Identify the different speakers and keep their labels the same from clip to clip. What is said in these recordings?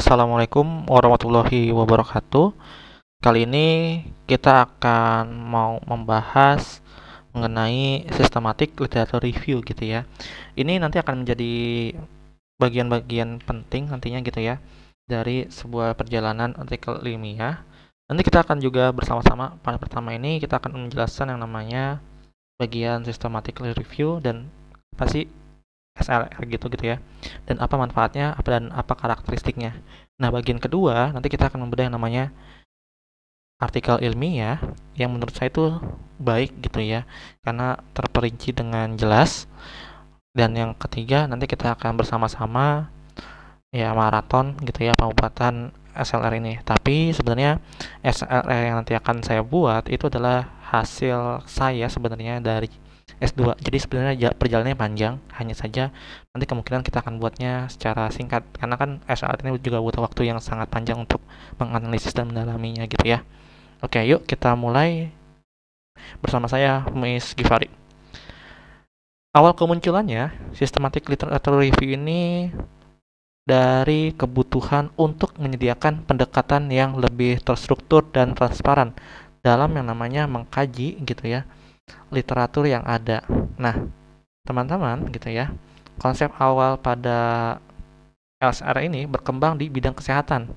Speaker 1: Assalamualaikum warahmatullahi wabarakatuh. Kali ini kita akan mau membahas mengenai systematic literature review gitu ya. Ini nanti akan menjadi bagian-bagian penting nantinya gitu ya dari sebuah perjalanan artikel ilmiah. Nanti kita akan juga bersama-sama pada pertama ini kita akan menjelaskan yang namanya bagian systematic review dan apa sih SLR gitu ya, dan apa manfaatnya dan apa karakteristiknya. Nah, bagian kedua nanti kita akan membedah yang namanya artikel ilmiah yang menurut saya itu baik gitu ya, karena terperinci dengan jelas. Dan yang ketiga nanti kita akan bersama-sama ya maraton gitu ya pembuatan SLR ini. Tapi sebenarnya SLR yang nanti akan saya buat itu adalah hasil saya sebenarnya dari S2. Jadi sebenarnya perjalanannya panjang, hanya saja nanti kemungkinan kita akan buatnya secara singkat karena kan SLR ini juga butuh waktu yang sangat panjang untuk menganalisis dan mendalaminya gitu ya. Oke, yuk kita mulai bersama saya Miss Givari. Awal kemunculannya Systematic Literature Review ini dari kebutuhan untuk menyediakan pendekatan yang lebih terstruktur dan transparan dalam yang namanya mengkaji gitu ya literatur yang ada. Nah, teman-teman gitu ya, konsep awal pada LSR ini berkembang di bidang kesehatan,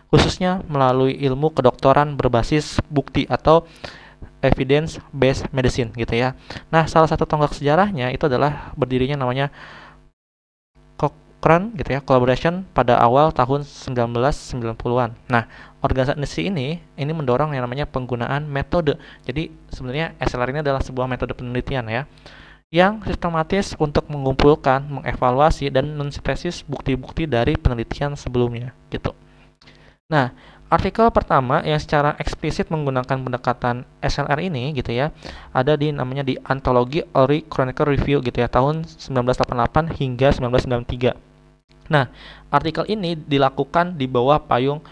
Speaker 1: khususnya melalui ilmu kedokteran berbasis bukti atau evidence based medicine gitu ya. Nah, salah satu tonggak sejarahnya itu adalah berdirinya namanya Cochrane gitu ya, collaboration pada awal tahun 1990-an. Nah, organisasi ini mendorong yang namanya penggunaan metode. Jadi, sebenarnya SLR ini adalah sebuah metode penelitian ya, yang sistematis untuk mengumpulkan, mengevaluasi, dan mensintesis bukti-bukti dari penelitian sebelumnya gitu. Nah, artikel pertama yang secara eksplisit menggunakan pendekatan SLR ini gitu ya, ada namanya di Anthology Early Chronicle Review gitu ya, tahun 1988 hingga 1993. Nah, artikel ini dilakukan di bawah payung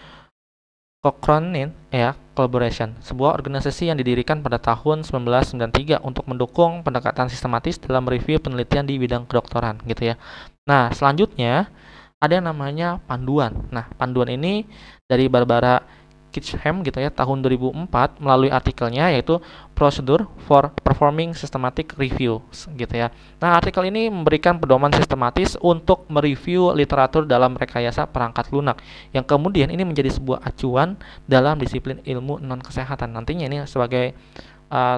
Speaker 1: Cochrane ya Collaboration, sebuah organisasi yang didirikan pada tahun 1993 untuk mendukung pendekatan sistematis dalam review penelitian di bidang kedokteran gitu ya. Nah, selanjutnya ada yang namanya panduan. Nah, panduan ini dari Barbara Kitcham gitu ya tahun 2004 melalui artikelnya yaitu Procedure for Performing Systematic Review gitu ya. Nah, artikel ini memberikan pedoman sistematis untuk mereview literatur dalam rekayasa perangkat lunak yang kemudian ini menjadi sebuah acuan dalam disiplin ilmu non kesehatan. Nantinya ini sebagai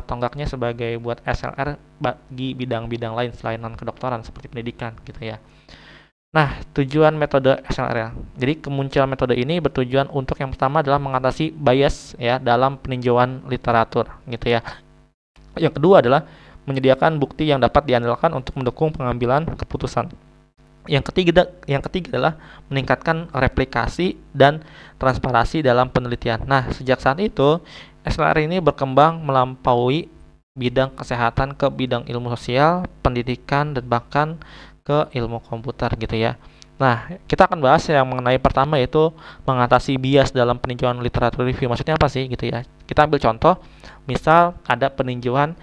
Speaker 1: tonggaknya sebagai buat SLR bagi bidang-bidang lain selain non kedokteran seperti pendidikan gitu ya. Nah, tujuan metode SLR. Jadi kemunculan metode ini bertujuan untuk yang pertama adalah mengatasi bias ya dalam peninjauan literatur gitu ya. Yang kedua adalah menyediakan bukti yang dapat diandalkan untuk mendukung pengambilan keputusan. Yang ketiga adalah meningkatkan replikasi dan transparansi dalam penelitian. Nah, sejak saat itu SLR ini berkembang melampaui bidang kesehatan ke bidang ilmu sosial, pendidikan, dan bahkan ke ilmu komputer gitu ya. Nah, kita akan bahas yang mengenai pertama yaitu mengatasi bias dalam peninjauan literatur review. Maksudnya apa sih gitu ya? Kita ambil contoh, misal ada peninjauan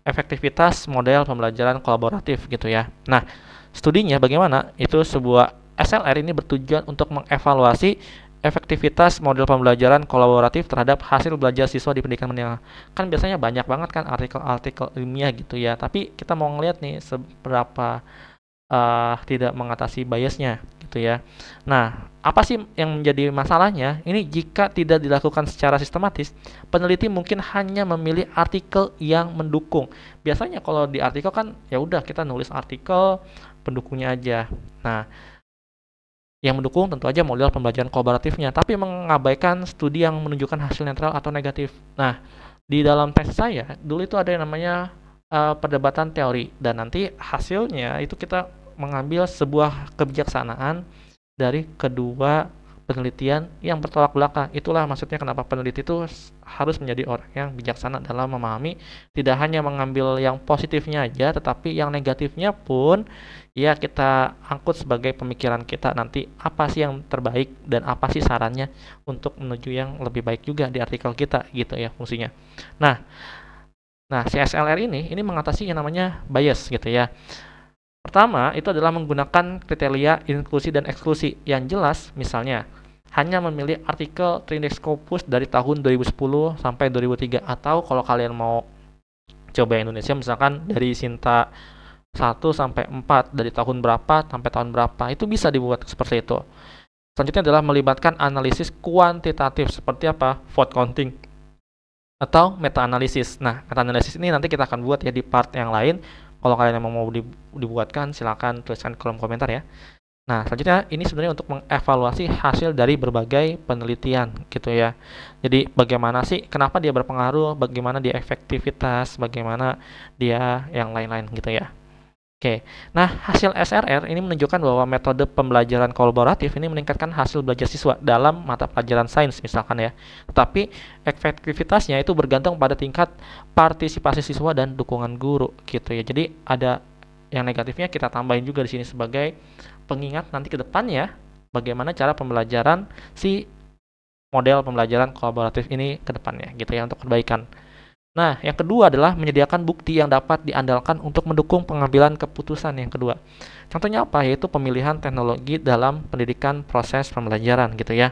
Speaker 1: efektivitas model pembelajaran kolaboratif gitu ya. Nah, studinya bagaimana? Itu sebuah SLR ini bertujuan untuk mengevaluasi efektivitas model pembelajaran kolaboratif terhadap hasil belajar siswa di pendidikan menengah. Kan biasanya banyak banget kan artikel-artikel ilmiah gitu ya, tapi kita mau ngeliat nih seberapa tidak mengatasi biasnya gitu ya. Nah, apa sih yang menjadi masalahnya? Ini jika tidak dilakukan secara sistematis, peneliti mungkin hanya memilih artikel yang mendukung. Biasanya kalau di artikel kan ya udah kita nulis artikel pendukungnya aja. Nah, yang mendukung tentu aja model pembelajaran kolaboratifnya, tapi mengabaikan studi yang menunjukkan hasil netral atau negatif. Nah, di dalam tes saya, dulu itu ada yang namanya perdebatan teori, dan nanti hasilnya itu kita mengambil sebuah kebijaksanaan dari kedua penelitian yang bertolak belakang. Itulah maksudnya kenapa peneliti itu harus menjadi orang yang bijaksana dalam memahami, tidak hanya mengambil yang positifnya aja, tetapi yang negatifnya pun ya kita angkut sebagai pemikiran kita nanti apa sih yang terbaik dan apa sih sarannya untuk menuju yang lebih baik juga di artikel kita gitu ya fungsinya. Nah, CSLR ini mengatasi yang namanya bias gitu ya. Pertama, itu adalah menggunakan kriteria inklusi dan eksklusi yang jelas, misalnya hanya memilih artikel Trindex Scopus dari tahun 2010 sampai 2003, atau kalau kalian mau coba Indonesia misalkan dari Sinta 1 sampai 4 dari tahun berapa sampai tahun berapa, itu bisa dibuat seperti itu. Selanjutnya adalah melibatkan analisis kuantitatif seperti apa? Vote counting atau meta analisis. Nah, meta analisis ini nanti kita akan buat ya di part yang lain. Kalau kalian memang mau dibuatkan, silakan tuliskan di kolom komentar ya. Nah, selanjutnya ini sebenarnya untuk mengevaluasi hasil dari berbagai penelitian gitu ya. Jadi bagaimana sih, kenapa dia berpengaruh, bagaimana dia efektivitas, bagaimana dia yang lain-lain gitu ya. Oke, nah hasil SRR ini menunjukkan bahwa metode pembelajaran kolaboratif ini meningkatkan hasil belajar siswa dalam mata pelajaran sains misalkan ya. Tetapi efektivitasnya itu bergantung pada tingkat partisipasi siswa dan dukungan guru gitu ya. Jadi ada yang negatifnya kita tambahin juga di sini sebagai pengingat nanti ke depannya bagaimana cara pembelajaran si model pembelajaran kolaboratif ini ke depannya gitu ya untuk perbaikan. Nah, yang kedua adalah menyediakan bukti yang dapat diandalkan untuk mendukung pengambilan keputusan yang kedua. Contohnya apa? Yaitu pemilihan teknologi dalam pendidikan proses pembelajaran gitu ya.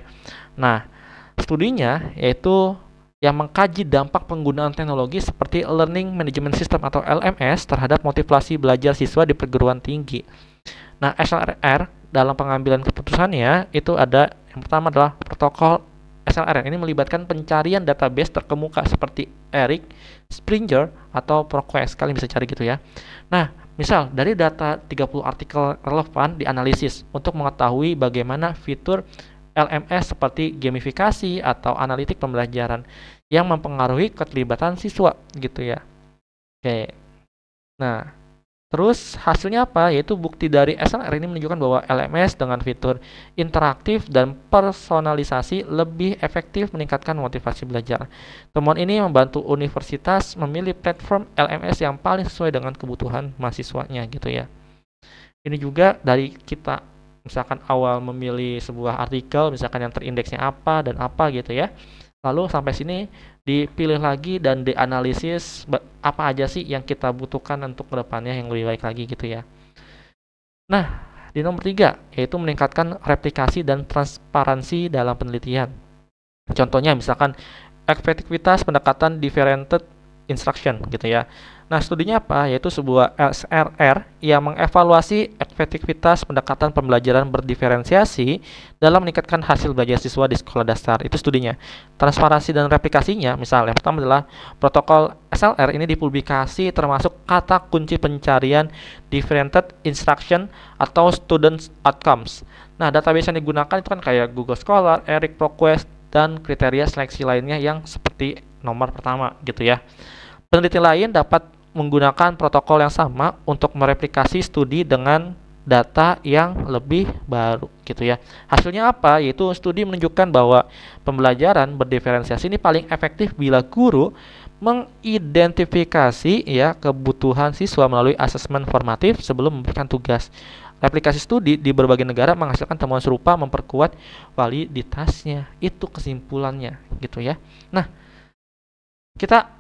Speaker 1: Nah, studinya yaitu yang mengkaji dampak penggunaan teknologi seperti Learning Management System atau LMS terhadap motivasi belajar siswa di perguruan tinggi. Nah, SLR dalam pengambilan keputusannya itu ada yang pertama adalah protokol SLR. Ini melibatkan pencarian database terkemuka seperti Eric, Springer, atau ProQuest. Kalian bisa cari gitu ya. Nah, misal dari data 30 artikel relevan dianalisis untuk mengetahui bagaimana fitur LMS seperti gamifikasi atau analitik pembelajaran yang mempengaruhi keterlibatan siswa gitu ya. Oke. Nah, terus hasilnya apa? Yaitu bukti dari SLR ini menunjukkan bahwa LMS dengan fitur interaktif dan personalisasi lebih efektif meningkatkan motivasi belajar. Temuan ini membantu universitas memilih platform LMS yang paling sesuai dengan kebutuhan mahasiswanya gitu ya. Ini juga dari kita misalkan awal memilih sebuah artikel, misalkan yang terindeksnya apa dan apa gitu ya. Lalu sampai sini dipilih lagi dan dianalisis apa aja sih yang kita butuhkan untuk kedepannya yang lebih baik lagi gitu ya. Nah, di nomor 3 yaitu meningkatkan replikasi dan transparansi dalam penelitian. Contohnya misalkan efektivitas pendekatan differentiated instruction gitu ya. Nah, studinya apa? Yaitu sebuah SRR yang mengevaluasi efektivitas pendekatan pembelajaran berdiferensiasi dalam meningkatkan hasil belajar siswa di sekolah dasar. Itu studinya. Transparansi dan replikasinya, misalnya, yang pertama adalah protokol SLR ini dipublikasi termasuk kata kunci pencarian differentiated instruction atau student outcomes. Nah, database yang digunakan itu kan kayak Google Scholar, Eric, ProQuest, dan kriteria seleksi lainnya yang seperti nomor pertama gitu ya. Peneliti lain dapat menggunakan protokol yang sama untuk mereplikasi studi dengan data yang lebih baru gitu ya. Hasilnya apa? Yaitu studi menunjukkan bahwa pembelajaran berdiferensiasi ini paling efektif bila guru mengidentifikasi ya kebutuhan siswa melalui asesmen formatif sebelum memberikan tugas. Replikasi studi di berbagai negara menghasilkan temuan serupa memperkuat validitasnya. Itu kesimpulannya gitu ya. Nah, kita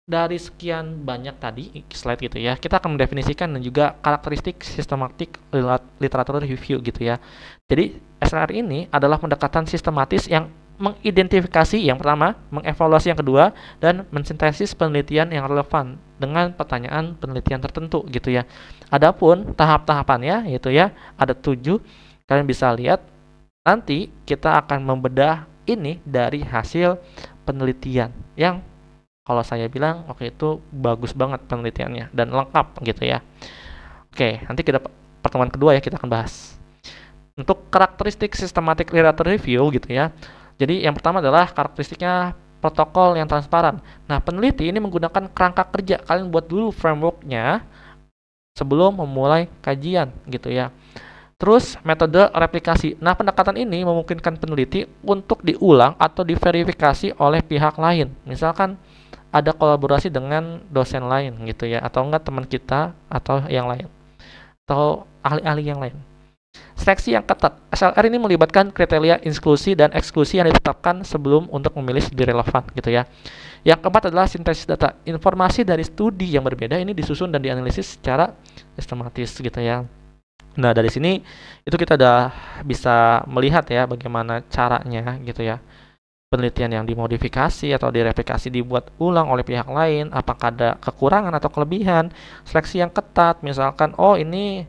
Speaker 1: dari sekian banyak tadi slide gitu ya, kita akan mendefinisikan dan juga karakteristik sistematik literatur review gitu ya. Jadi SLR ini adalah pendekatan sistematis yang mengidentifikasi yang pertama, mengevaluasi yang kedua, dan mensintesis penelitian yang relevan dengan pertanyaan penelitian tertentu gitu ya. Adapun tahap-tahapannya yaitu ya ada 7. Kalian bisa lihat nanti kita akan membedah ini dari hasil penelitian yang kalau saya bilang oke itu bagus banget penelitiannya dan lengkap gitu ya. Oke, nanti kita pertemuan kedua ya kita akan bahas. Untuk karakteristik sistematik literature review gitu ya. Jadi yang pertama adalah karakteristiknya protokol yang transparan. Nah, peneliti ini menggunakan kerangka kerja. Kalian buat dulu frameworknya sebelum memulai kajian gitu ya. Terus metode replikasi. Nah, pendekatan ini memungkinkan peneliti untuk diulang atau diverifikasi oleh pihak lain. Misalkan ada kolaborasi dengan dosen lain gitu ya, atau enggak teman kita atau yang lain atau ahli-ahli yang lain. Seleksi yang ketat. SLR ini melibatkan kriteria inklusi dan eksklusi yang ditetapkan sebelum untuk memilih studi relevan gitu ya. Yang keempat adalah sintesis data. Informasi dari studi yang berbeda ini disusun dan dianalisis secara sistematis gitu ya. Nah, dari sini itu kita udah bisa melihat ya bagaimana caranya gitu ya. Penelitian yang dimodifikasi atau direplikasi dibuat ulang oleh pihak lain, apakah ada kekurangan atau kelebihan, seleksi yang ketat, misalkan oh ini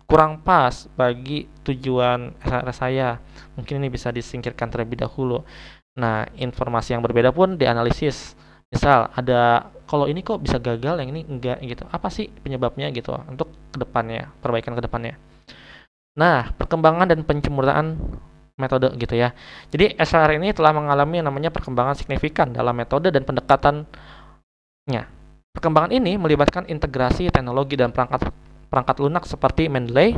Speaker 1: kurang pas bagi tujuan SLR saya, mungkin ini bisa disingkirkan terlebih dahulu. Nah, informasi yang berbeda pun dianalisis. Misal ada kalau ini kok bisa gagal, yang ini enggak gitu. Apa sih penyebabnya gitu untuk kedepannya, perbaikan kedepannya. Nah, perkembangan dan penyempurnaan metode gitu ya. Jadi SLR ini telah mengalami yang namanya perkembangan signifikan dalam metode dan pendekatannya. Perkembangan ini melibatkan integrasi teknologi dan perangkat lunak seperti Mendeley,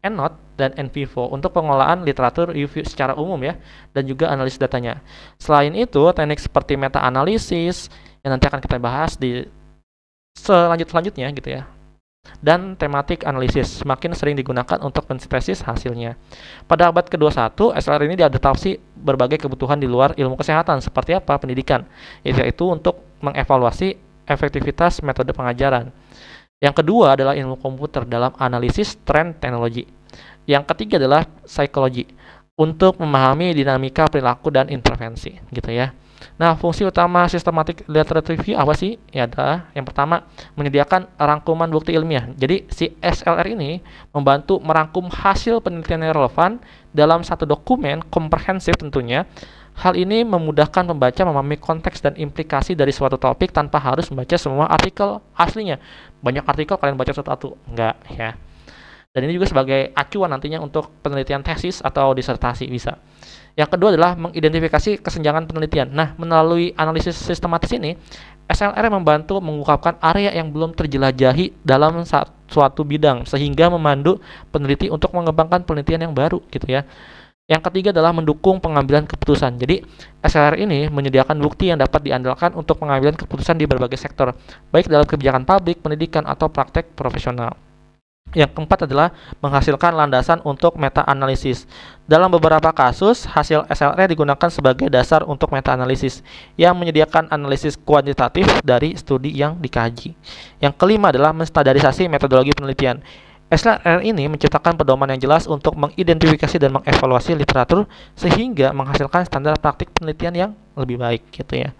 Speaker 1: EndNote, dan NVivo untuk pengolahan literatur review secara umum ya, dan juga analisis datanya. Selain itu, teknik seperti meta-analisis yang nanti akan kita bahas di selanjutnya gitu ya, dan tematik analisis semakin sering digunakan untuk mensintesis hasilnya. Pada abad ke-21, SLR ini diadaptasi berbagai kebutuhan di luar ilmu kesehatan seperti apa? Pendidikan, yaitu untuk mengevaluasi efektivitas metode pengajaran. Yang kedua adalah ilmu komputer dalam analisis tren teknologi. Yang ketiga adalah psikologi untuk memahami dinamika perilaku dan intervensi, gitu ya. Nah, fungsi utama systematic literature review apa sih? Ya adalah yang pertama, menyediakan rangkuman bukti ilmiah. Jadi si SLR ini membantu merangkum hasil penelitian yang relevan dalam satu dokumen komprehensif tentunya. Hal ini memudahkan pembaca memahami konteks dan implikasi dari suatu topik tanpa harus membaca semua artikel aslinya. Banyak artikel kalian baca satu-satu, enggak ya. Dan ini juga sebagai acuan nantinya untuk penelitian tesis atau disertasi bisa. Yang kedua adalah mengidentifikasi kesenjangan penelitian. Nah, melalui analisis sistematis ini, SLR membantu mengungkapkan area yang belum terjelajahi dalam suatu bidang sehingga memandu peneliti untuk mengembangkan penelitian yang baru gitu ya. Yang ketiga adalah mendukung pengambilan keputusan. Jadi, SLR ini menyediakan bukti yang dapat diandalkan untuk pengambilan keputusan di berbagai sektor, baik dalam kebijakan publik, pendidikan, atau praktek profesional. Yang keempat adalah menghasilkan landasan untuk meta-analisis. Dalam beberapa kasus, hasil SLR digunakan sebagai dasar untuk meta-analisis yang menyediakan analisis kuantitatif dari studi yang dikaji. Yang kelima adalah menstandarisasi metodologi penelitian. SLR ini menciptakan pedoman yang jelas untuk mengidentifikasi dan mengevaluasi literatur sehingga menghasilkan standar praktik penelitian yang lebih baik gitu ya.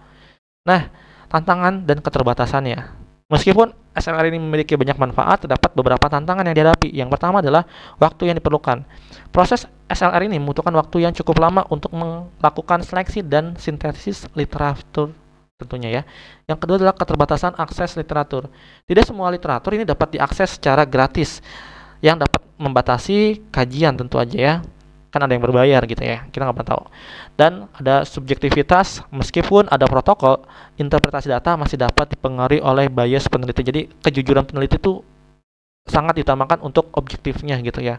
Speaker 1: Nah, tantangan dan keterbatasannya. Meskipun SLR ini memiliki banyak manfaat, terdapat beberapa tantangan yang dihadapi. Yang pertama adalah waktu yang diperlukan. Proses SLR ini membutuhkan waktu yang cukup lama untuk melakukan seleksi dan sintesis literatur tentunya ya. Yang kedua adalah keterbatasan akses literatur. Tidak semua literatur ini dapat diakses secara gratis, yang dapat membatasi kajian tentu aja ya. Kan ada yang berbayar gitu ya, kita nggak pernah tahu. Dan ada subjektivitas, meskipun ada protokol, interpretasi data masih dapat dipengaruhi oleh bias peneliti. Jadi kejujuran peneliti itu sangat ditamakan untuk objektifnya gitu ya.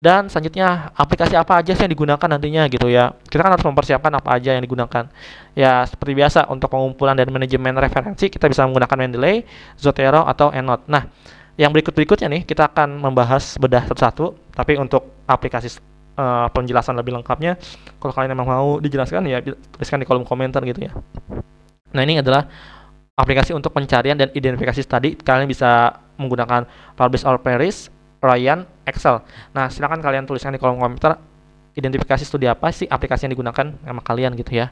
Speaker 1: Dan selanjutnya, aplikasi apa aja sih yang digunakan nantinya gitu ya. Kita kan harus mempersiapkan apa aja yang digunakan. Ya, seperti biasa untuk pengumpulan dan manajemen referensi, kita bisa menggunakan Mendeley, Zotero, atau EndNote. Nah, yang berikutnya nih, kita akan membahas bedah satu-satu. Tapi untuk aplikasi penjelasan lebih lengkapnya, kalau kalian memang mau dijelaskan, ya tuliskan di kolom komentar gitu ya. Nah, ini adalah aplikasi untuk pencarian dan identifikasi studi. Kalian bisa menggunakan Publish or Perish, Ryan, Excel. Nah, silakan kalian tuliskan di kolom komentar identifikasi studi apa sih aplikasi yang digunakan sama kalian gitu ya.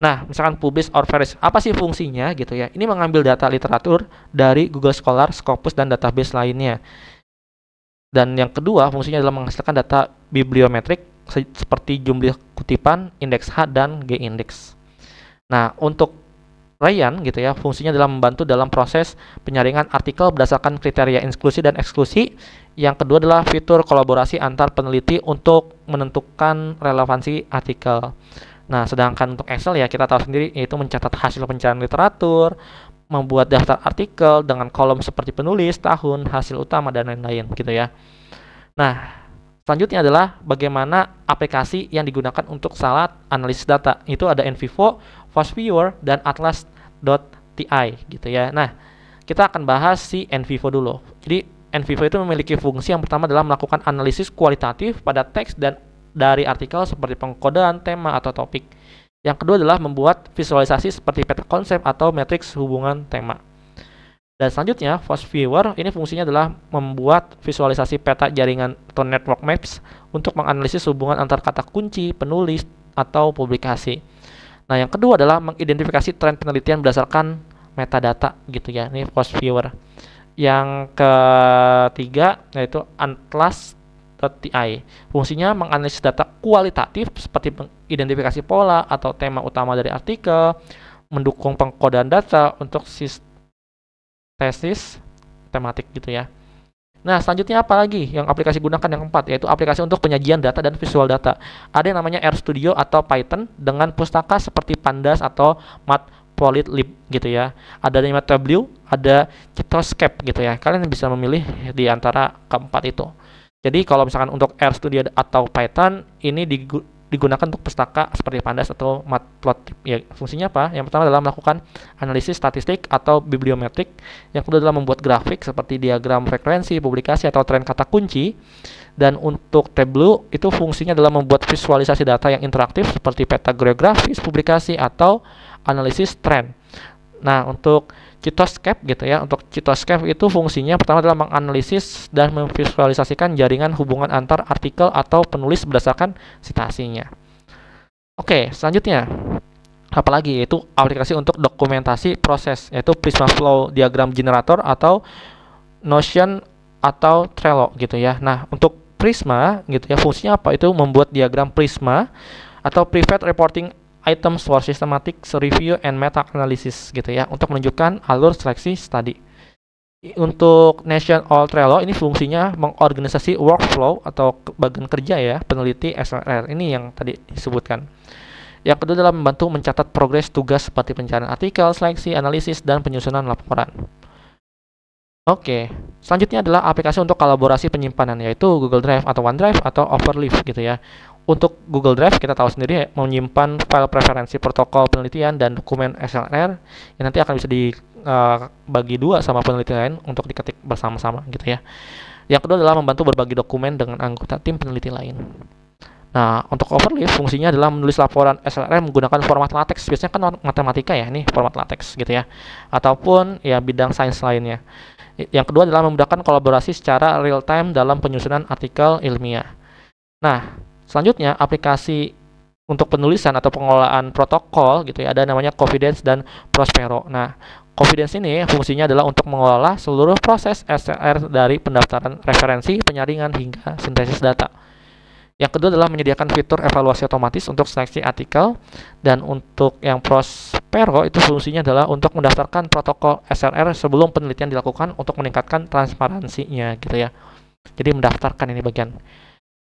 Speaker 1: Nah, misalkan Publish or Perish, apa sih fungsinya gitu ya? Ini mengambil data literatur dari Google Scholar, Scopus, dan database lainnya. Dan yang kedua, fungsinya adalah menghasilkan data bibliometrik seperti jumlah kutipan, indeks H, dan G-index. Nah, untuk Ryan gitu ya, fungsinya adalah membantu dalam proses penyaringan artikel berdasarkan kriteria inklusi dan eksklusi. Yang kedua adalah fitur kolaborasi antar peneliti untuk menentukan relevansi artikel. Nah, sedangkan untuk Excel ya kita tahu sendiri, yaitu mencatat hasil pencarian literatur, membuat daftar artikel dengan kolom seperti penulis, tahun, hasil utama, dan lain-lain gitu ya. Nah, selanjutnya adalah bagaimana aplikasi yang digunakan untuk saat analisis data. Itu ada NVivo, FastViewer, dan Atlas.ti gitu ya. Nah, kita akan bahas si NVivo dulu. Jadi NVivo itu memiliki fungsi yang pertama adalah melakukan analisis kualitatif pada teks dan dari artikel seperti pengkodean, tema, atau topik. Yang kedua adalah membuat visualisasi seperti peta konsep atau matriks hubungan tema. Dan selanjutnya, Fast Viewer ini fungsinya adalah membuat visualisasi peta jaringan atau network maps untuk menganalisis hubungan antar kata kunci, penulis, atau publikasi. Nah, yang kedua adalah mengidentifikasi tren penelitian berdasarkan metadata gitu ya. Ini Fast Viewer. Yang ketiga yaitu Atlas.ti. Fungsinya menganalisis data kualitatif seperti mengidentifikasi pola atau tema utama dari artikel, mendukung pengkodean data untuk tesis tematik gitu ya. Nah, selanjutnya apa lagi yang aplikasi gunakan yang keempat, yaitu aplikasi untuk penyajian data dan visual data. Ada yang namanya RStudio atau Python dengan pustaka seperti Pandas atau Matplotlib gitu ya. Ada namanya Tableau, ada Kitoscape gitu ya. Kalian bisa memilih di antara keempat itu. Jadi kalau misalkan untuk RStudio atau Python ini digunakan untuk pustaka seperti Pandas atau Matplotlib. Ya, fungsinya apa? Yang pertama adalah melakukan analisis statistik atau bibliometrik. Yang kedua adalah membuat grafik seperti diagram frekuensi, publikasi, atau tren kata kunci. Dan untuk Tableau itu fungsinya adalah membuat visualisasi data yang interaktif seperti peta geografis, publikasi, atau analisis tren. Nah, untuk Kitoscape gitu ya. Untuk Kitoscape itu fungsinya pertama adalah menganalisis dan memvisualisasikan jaringan hubungan antar artikel atau penulis berdasarkan citasinya. Oke, selanjutnya apalagi yaitu aplikasi untuk dokumentasi proses, yaitu Prisma Flow Diagram Generator atau Notion atau Trello gitu ya. Nah, untuk Prisma gitu ya, fungsinya apa? Itu membuat diagram Prisma atau Private Reporting Items for Systematic Review and Meta Analysis gitu ya, untuk menunjukkan alur seleksi studi. Untuk Notion or Trello ini fungsinya mengorganisasi workflow atau bagian kerja ya peneliti SLR ini yang tadi disebutkan. Yang kedua adalah membantu mencatat progres tugas seperti pencarian artikel, seleksi, analisis, dan penyusunan laporan. Oke, selanjutnya adalah aplikasi untuk kolaborasi penyimpanan, yaitu Google Drive atau OneDrive atau Overleaf gitu ya. Untuk Google Drive kita tahu sendiri menyimpan file preferensi protokol penelitian dan dokumen SLR yang nanti akan bisa dibagi dua sama peneliti lain untuk diketik bersama-sama gitu ya. Yang kedua adalah membantu berbagi dokumen dengan anggota tim peneliti lain. Nah, untuk Overleaf fungsinya adalah menulis laporan SLR menggunakan format latex. Biasanya kan matematika ya, ini format latex gitu ya. Ataupun ya bidang sains lainnya. Yang kedua adalah memudahkan kolaborasi secara real time dalam penyusunan artikel ilmiah. Nah, selanjutnya aplikasi untuk penulisan atau pengelolaan protokol gitu ya, ada namanya Confidence dan Prospero. Nah, Confidence ini fungsinya adalah untuk mengelola seluruh proses SLR dari pendaftaran referensi, penyaringan hingga sintesis data. Yang kedua adalah menyediakan fitur evaluasi otomatis untuk seleksi artikel, dan untuk yang Prospero itu fungsinya adalah untuk mendaftarkan protokol SLR sebelum penelitian dilakukan untuk meningkatkan transparansinya gitu ya. Jadi mendaftarkan ini bagian.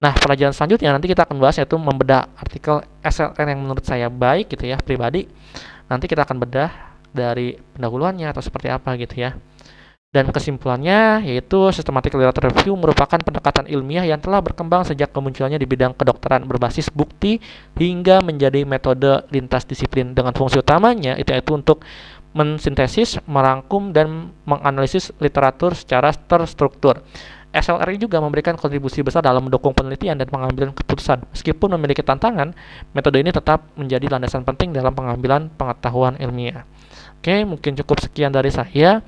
Speaker 1: Nah, pelajaran selanjutnya nanti kita akan bahas yaitu membedah artikel SLR yang menurut saya baik gitu ya, pribadi. Nanti kita akan bedah dari pendahuluannya atau seperti apa gitu ya. Dan kesimpulannya yaitu systematic literature review merupakan pendekatan ilmiah yang telah berkembang sejak kemunculannya di bidang kedokteran berbasis bukti hingga menjadi metode lintas disiplin dengan fungsi utamanya itu yaitu untuk mensintesis, merangkum, dan menganalisis literatur secara terstruktur. SLR juga memberikan kontribusi besar dalam mendukung penelitian dan pengambilan keputusan. Meskipun memiliki tantangan, metode ini tetap menjadi landasan penting dalam pengambilan pengetahuan ilmiah. Oke, mungkin cukup sekian dari saya.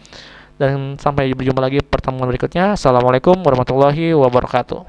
Speaker 1: Dan sampai berjumpa lagi pertemuan berikutnya. Assalamualaikum warahmatullahi wabarakatuh.